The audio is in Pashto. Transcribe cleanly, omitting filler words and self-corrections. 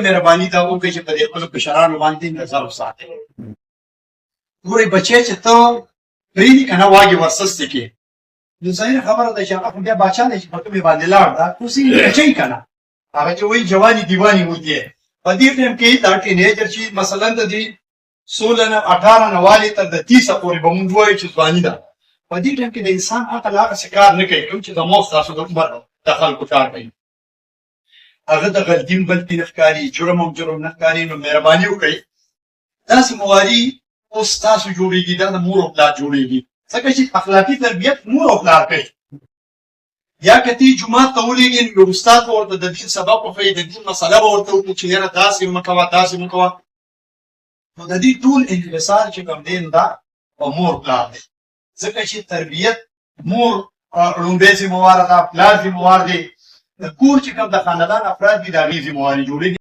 مهرباني دا وکړئ چې په دې خپلو کشرانو باندې نظر وساتئ. ګورئ بچی چې ته پرېږدي که نه واګې ورسستې کې، نو ظاهره خبره ده چې هغه خو بیا باچا دی چې په کومې باندې لاړ دا خو ځینې بچی که نه هغه چې وایي جواني دیواني ہوتی ہے. په دې ټایم کې دا ټینیجر چې مثلا د دې 16 نه 18 نه والې تر د 30 پورې به مونږ وایو چې ځواني ده. په دې ټایم کې د انسان عقل هغسې کار نه کوي کوم چې د مور ستاسو د عمر د خلکو کار کوي. هغه د غلطي بلطي نه ښکاري، جرم هم جرم نه ښکاري. نو مهرباني وکړئ داسې مواري اوس تاسو جوړېږي دا د مور او پلار جوړېږي، ځکه چې اخلاقي تربیت مور او پلار کوي. یا که تی جومات ته ولېږې نو یو استاد به ورته د دین سبق وښیي، د دین مسله به ورته وکړي چې یاره داسې مه کوه داسې مه کوه. نو د دې ټول انحصار چې کوم دی نو دا په مور پلار دی، ځکه چې تربیت مور لومړی ذمهواره ده، پلار ذمهوار دی. د کور چې کوم د خاندان افراد دي د هغې ذمهواري جوړېږي.